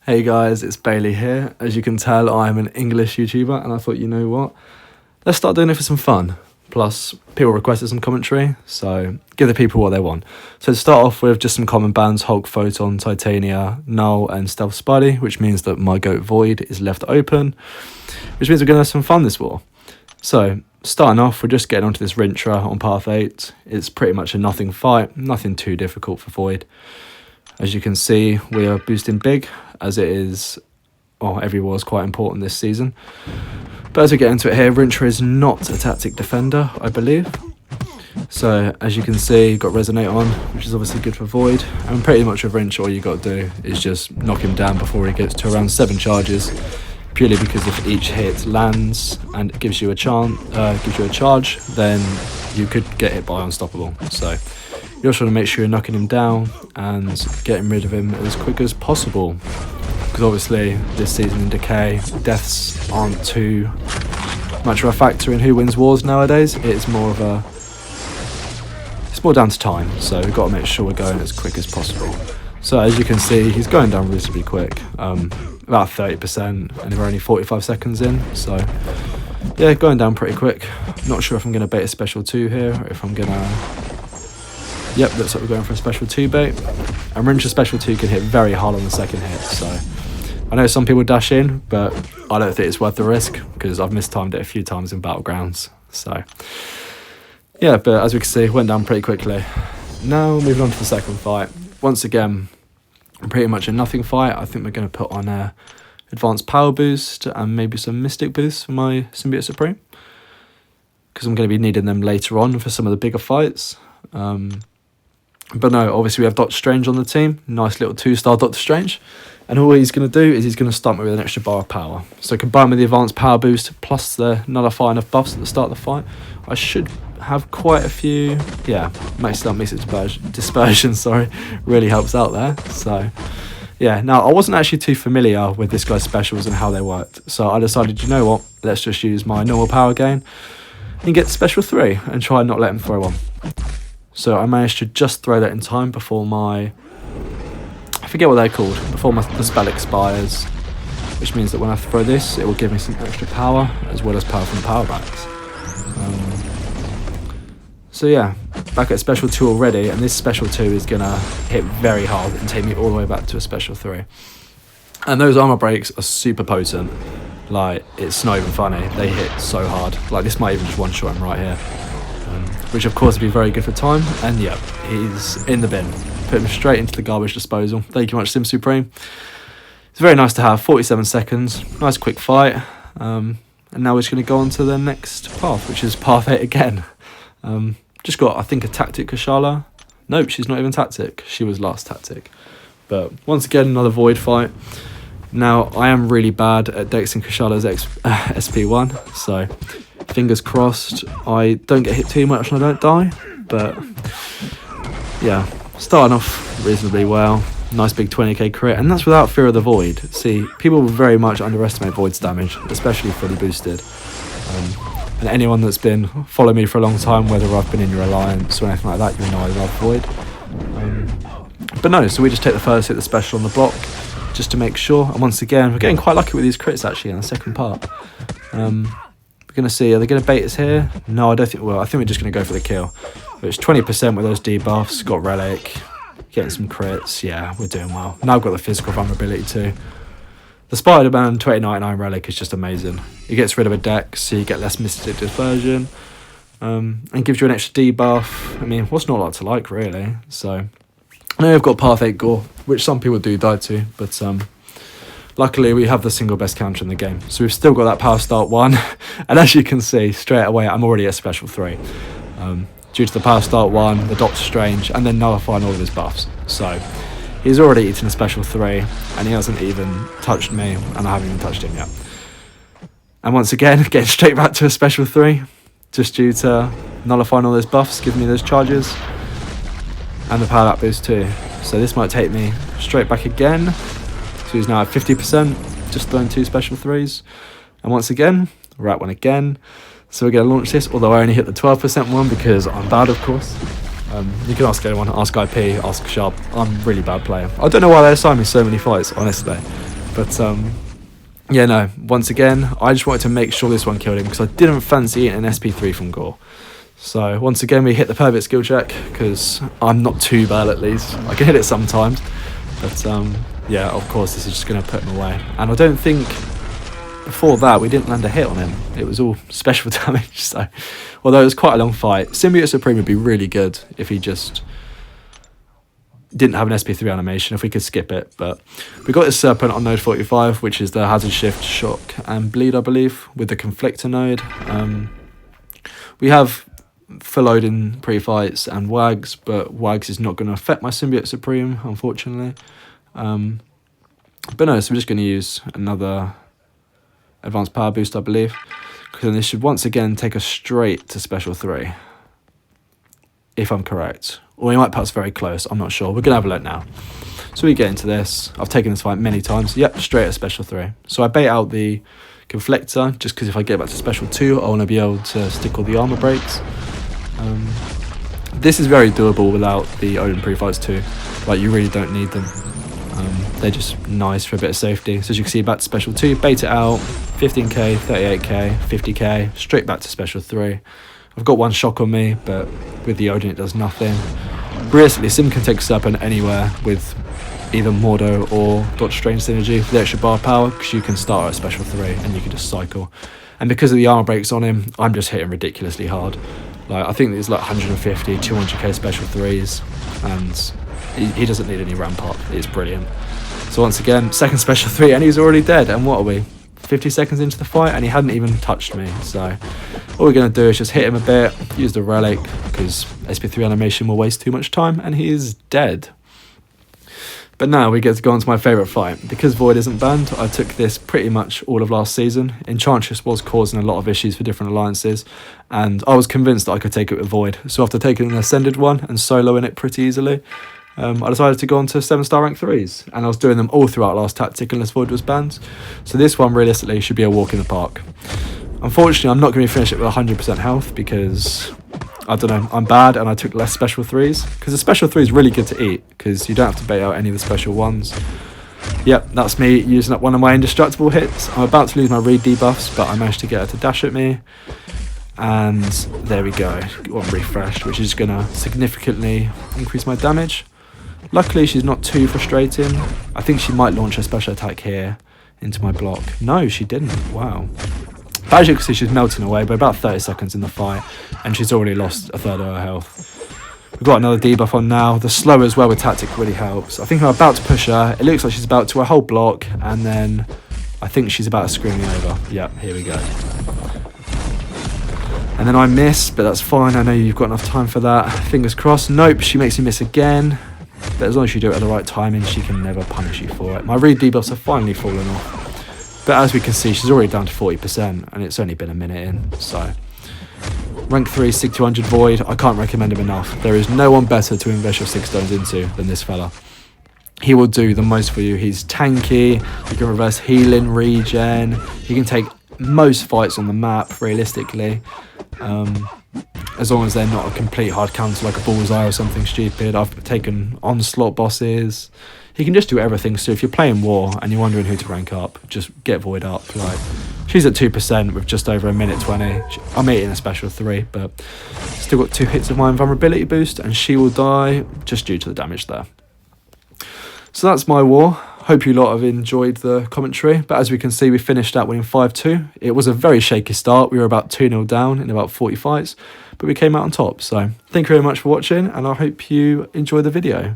Hey guys, it's Bailey here. As you can tell, I'm an English YouTuber, and I thought, you know what? Let's start doing it for some fun. Plus, people requested some commentary, so give the people what they want. So to start off with, just some common bans: Hulk, Photon, Titania, Null, and Stealth Spidey, which means that my goat Void is left open, which means we're going to have some fun this war. So, starting off, we're just getting onto this Rintra on path 8. It's pretty much a nothing fight, nothing too difficult for Void. As you can see, we are boosting big, as it is, well, every war is quite important this season. But as we get into it here, Rintra is not a tactic defender, I believe. So, as you can see, got Resonate on, which is obviously good for Void. And pretty much with Rintra, all you got to do is just knock him down before he gets to around 7 charges. Purely because if each hit lands and gives you a charge, then you could get hit by Unstoppable. So you also want to make sure you're knocking him down and getting rid of him as quick as possible. Because obviously this season in Decay, deaths aren't too much of a factor in who wins wars nowadays. It's more down to time. So we've got to make sure we're going as quick as possible. So as you can see, he's going down reasonably quick. About 30%, and we're only 45 seconds in, so yeah, going down pretty quick. Not sure if I'm going to bait a special 2 here, or if I'm going to... Yep, looks like we're going for a special 2 bait. And Rintra special 2 can hit very hard on the second hit, so I know some people dash in, but I don't think it's worth the risk, because I've mistimed it a few times in Battlegrounds. So yeah, but as we can see, went down pretty quickly. Now moving on to the second fight. Once again, pretty much a nothing fight. I think we're going to put on a advanced power boost and maybe some mystic boost for my Symbiote Supreme, because I'm going to be needing them later on for some of the bigger fights. But no, obviously we have Doctor Strange on the team. Nice little 2-star Doctor Strange. And all he's going to do is he's going to start me with an extra bar of power. So combined with the advanced power boost plus the nullifying of buffs at the start of the fight, I should have quite a few. Yeah, makes up mix dispersion, sorry, really helps out there. So yeah, now I wasn't actually too familiar with this guy's specials and how they worked, so I decided, you know what, let's just use my normal power gain and get special 3 and try and not let him throw one. So I managed to just throw that in time before my, I forget what they're called, before the spell expires, which means that when I throw this, it will give me some extra power as well as power from the power backs. So yeah, back at special 2 already, and this special 2 is going to hit very hard and take me all the way back to a special 3. And those armor breaks are super potent. Like, it's not even funny, they hit so hard. Like, this might even just one-shot him right here. Which of course would be very good for time, and yep, he's in the bin. Put him straight into the garbage disposal. Thank you much, Sim Supreme. It's very nice to have, 47 seconds, nice quick fight. And now we're just going to go on to the next path, which is path 8 again. Just got, I think, a tactic Kushala. Nope, she's not even tactic. She was last tactic. But once again, another Void fight. Now, I am really bad at Dexing Kushala's SP1, so fingers crossed I don't get hit too much and I don't die. But yeah, starting off reasonably well. Nice big 20k crit, and that's without Fear of the Void. See, people very much underestimate Void's damage, especially fully boosted. And anyone that's been following me for a long time, whether I've been in your alliance or anything like that, you know I love Void. But no, so we just take the first hit, the special on the block, just to make sure. And once again, we're getting quite lucky with these crits actually in the second part. We're going to see, are they going to bait us here? No, I don't think we will. I think we're just going to go for the kill. But it's 20% with those debuffs, got Relic, getting some crits. Yeah, we're doing well. Now I've got the physical vulnerability too. The Spider-Man 2099 Relic is just amazing. It gets rid of a dex, so you get less Mystic Dispersion, and gives you an extra debuff. I mean, what's not like to like, really? So, I know I've got Path 8 Gore, which some people do die to, but luckily we have the single best counter in the game. So we've still got that Power Start 1, and as you can see, straight away, I'm already at Special 3. Due to the Power Start 1, the Doctor Strange, and then nullifying all of his buffs. So, he's already eaten a Special 3, and he hasn't even touched me, and I haven't even touched him yet. And once again, getting straight back to a Special 3, just due to nullifying all those buffs, giving me those charges, and the power up boost too. So this might take me straight back again. So he's now at 50%, just throwing 2 Special 3s. And once again, we're at one again. So we're going to launch this, although I only hit the 12% one because I'm bad, of course. You can ask anyone, ask IP, ask Sharp. I'm a really bad player. I don't know why they assign me so many fights, honestly. But yeah, no, once again, I just wanted to make sure this one killed him because I didn't fancy an SP3 from Gore. So once again, we hit the perfect skill check because I'm not too bad at least. I can hit it sometimes, but yeah, of course, this is just going to put him away. And I don't think before that we didn't land a hit on him. It was all special damage. So although it was quite a long fight, Symbiote Supreme would be really good if he just didn't have an SP3 animation, if we could skip it. But we got this Serpent on node 45, which is the Hazard Shift, Shock and Bleed, I believe, with the Conflictor node. We have full loading pre-fights and Wags, but Wags is not going to affect my Symbiote Supreme, unfortunately. But no, so we're just going to use another Advanced Power Boost, I believe, because this should once again take us straight to Special 3, if I'm correct. Or he might put us very close, I'm not sure. We're going to have a look now. So we get into this. I've taken this fight many times. Yep, straight at Special 3. So I bait out the Conflictor, just because if I get back to Special 2, I want to be able to stick all the armor breaks. This is very doable without the Odin pre-fights too. Like, you really don't need them. They're just nice for a bit of safety. So as you can see, back to Special 2, bait it out, 15k, 38k, 50k, straight back to Special 3. I've got one shock on me, but with the Odin it does nothing. Realistically, Sim can take Serpent anywhere with either Mordo or Doctor Strange synergy for the extra bar power, because you can start at Special 3 and you can just cycle. And because of the armor breaks on him, I'm just hitting ridiculously hard. Like, I think there's like 150, 200k Special 3s, and he doesn't need any ramp up. It's brilliant. So once again, second Special 3, and he's already dead. And what are we? 50 seconds into the fight, and he hadn't even touched me. So all we're going to do is just hit him a bit, use the relic, because SP3 animation will waste too much time, and he is dead. But now we get to go on to my favourite fight. Because Void isn't banned, I took this pretty much all of last season. Enchantress was causing a lot of issues for different alliances, and I was convinced that I could take it with Void. So after taking an Ascended one and soloing it pretty easily, I decided to go on to 7-star rank 3s, and I was doing them all throughout last tactic unless Void was banned. So this one realistically should be a walk in the park. Unfortunately, I'm not going to finish it with 100% health because, I don't know, I'm bad and I took less Special 3s. Because the Special 3 is really good to eat because you don't have to bait out any of the Special 1s. Yep, that's me using up one of my indestructible hits. I'm about to lose my read debuffs, but I managed to get her to dash at me. And there we go, one refreshed, which is going to significantly increase my damage. Luckily, she's not too frustrating. I think she might launch a special attack here into my block. No, she didn't. Wow. But as you can see, she's melting away by about 30 seconds in the fight, and she's already lost a third of her health. We've got another debuff on now. The slow as well with tactic really helps. I think I'm about to push her. It looks like she's about to a whole block, and then I think she's about to scream me over. Yeah, here we go. And then I miss, but that's fine. I know you've got enough time for that. Fingers crossed. Nope, she makes me miss again. But as long as you do it at the right timing, she can never punish you for it. My read debuffs have finally fallen off. But as we can see, she's already down to 40%, and it's only been a minute in. So, rank 3, Sig 200 Void, I can't recommend him enough. There is no one better to invest your 6 stones into than this fella. He will do the most for you. He's tanky, he can reverse healing, regen, he can take most fights on the map, realistically. As long as they're not a complete hard counter like a bullseye or something stupid. I've taken onslaught bosses. He can just do everything. So if you're playing war and you're wondering who to rank up, just get Void up. Like, she's at 2% with just over a minute 20. I'm eating a Special 3, but still got 2 hits of my invulnerability boost, and she will die just due to the damage there. So that's my war. Hope you lot have enjoyed the commentary, but as we can see, we finished out winning 5-2. It was a very shaky start. We were about 2-0 down in about 40 fights, but we came out on top. So thank you very much for watching, and I hope you enjoy the video.